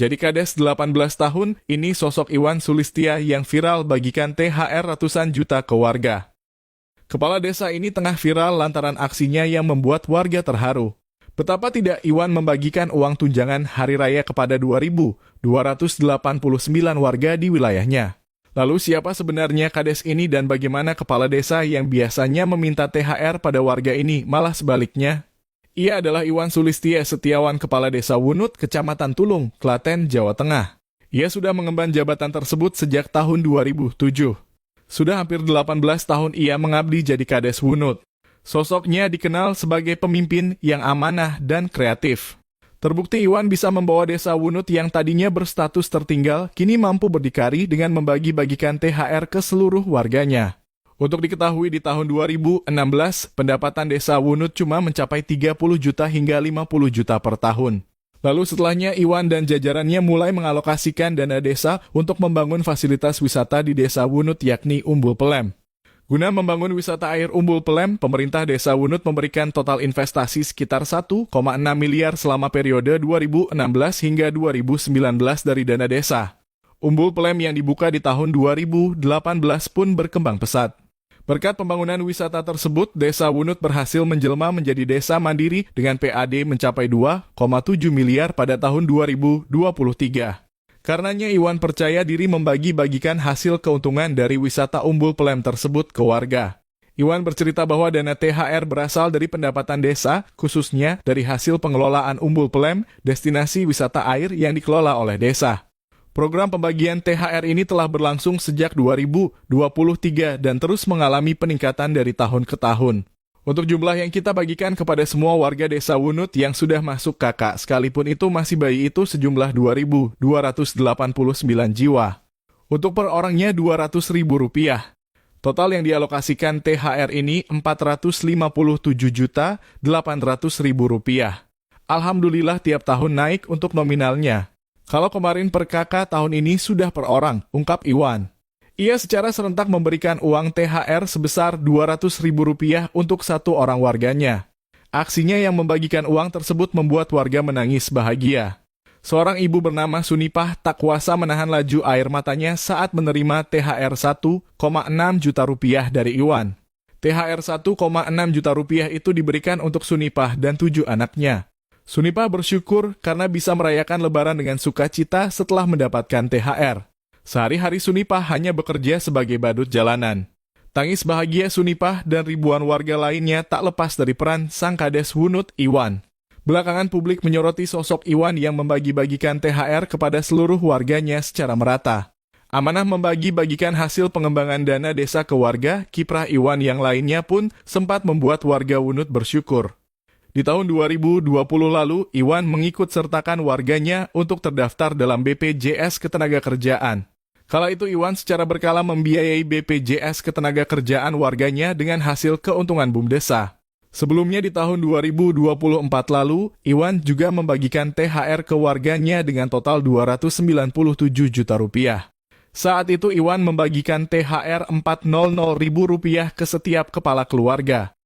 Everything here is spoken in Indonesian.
Jadi kades 18 tahun, ini sosok Iwan Sulistia yang viral bagikan THR ratusan juta ke warga. Kepala desa ini tengah viral lantaran aksinya yang membuat warga terharu. Betapa tidak Iwan membagikan uang tunjangan hari raya kepada 2.289 warga di wilayahnya. Lalu siapa sebenarnya kades ini dan bagaimana kepala desa yang biasanya meminta THR pada warga ini malah sebaliknya? Ia adalah Iwan Sulistia Setiawan, Kepala Desa Wunut, Kecamatan Tulung, Klaten, Jawa Tengah. Ia sudah mengemban jabatan tersebut sejak tahun 2007. Sudah hampir 18 tahun ia mengabdi jadi Kades Wunut. Sosoknya dikenal sebagai pemimpin yang amanah dan kreatif. Terbukti Iwan bisa membawa desa Wunut yang tadinya berstatus tertinggal, kini mampu berdikari dengan membagi-bagikan THR ke seluruh warganya. Untuk diketahui di tahun 2016, pendapatan desa Wunut cuma mencapai 30 juta hingga 50 juta per tahun. Lalu setelahnya Iwan dan jajarannya mulai mengalokasikan dana desa untuk membangun fasilitas wisata di desa Wunut yakni Umbul Pelem. Guna membangun wisata air Umbul Pelem, pemerintah desa Wunut memberikan total investasi sekitar 1,6 miliar selama periode 2016 hingga 2019 dari dana desa. Umbul Pelem yang dibuka di tahun 2018 pun berkembang pesat. Berkat pembangunan wisata tersebut, Desa Wunut berhasil menjelma menjadi desa mandiri dengan PAD mencapai 2,7 miliar pada tahun 2023. Karenanya Iwan percaya diri membagi-bagikan hasil keuntungan dari wisata Umbul Pelem tersebut ke warga. Iwan bercerita bahwa dana THR berasal dari pendapatan desa, khususnya dari hasil pengelolaan Umbul Pelem, destinasi wisata air yang dikelola oleh desa. Program pembagian THR ini telah berlangsung sejak 2023 dan terus mengalami peningkatan dari tahun ke tahun. Untuk jumlah yang kita bagikan kepada semua warga desa Wunut yang sudah masuk KK, sekalipun itu masih bayi itu sejumlah 2.289 jiwa. Untuk per orangnya Rp200.000. Total yang dialokasikan THR ini Rp457.800.000. Alhamdulillah tiap tahun naik untuk nominalnya. Kalau kemarin per kakak, tahun ini sudah per orang, ungkap Iwan. Ia secara serentak memberikan uang THR sebesar Rp200.000 untuk satu orang warganya. Aksinya yang membagikan uang tersebut membuat warga menangis bahagia. Seorang ibu bernama Sunipah tak kuasa menahan laju air matanya saat menerima THR Rp1,6 juta dari Iwan. THR Rp1,6 juta itu diberikan untuk Sunipah dan 7 anaknya. Sunipah bersyukur karena bisa merayakan Lebaran dengan sukacita setelah mendapatkan THR. Sehari-hari Sunipah hanya bekerja sebagai badut jalanan. Tangis bahagia Sunipah dan ribuan warga lainnya tak lepas dari peran sang Kades Wunut Iwan. Belakangan publik menyoroti sosok Iwan yang membagi-bagikan THR kepada seluruh warganya secara merata. Amanah membagi-bagikan hasil pengembangan dana desa ke warga, kiprah Iwan yang lainnya pun sempat membuat warga Wunut bersyukur. Di tahun 2020 lalu, Iwan mengikut sertakan warganya untuk terdaftar dalam BPJS Ketenagakerjaan. Kala itu Iwan secara berkala membiayai BPJS Ketenagakerjaan warganya dengan hasil keuntungan BUMDesa. Sebelumnya di tahun 2024 lalu, Iwan juga membagikan THR ke warganya dengan total Rp297 juta. Saat itu Iwan membagikan THR Rp400.000 ke setiap kepala keluarga.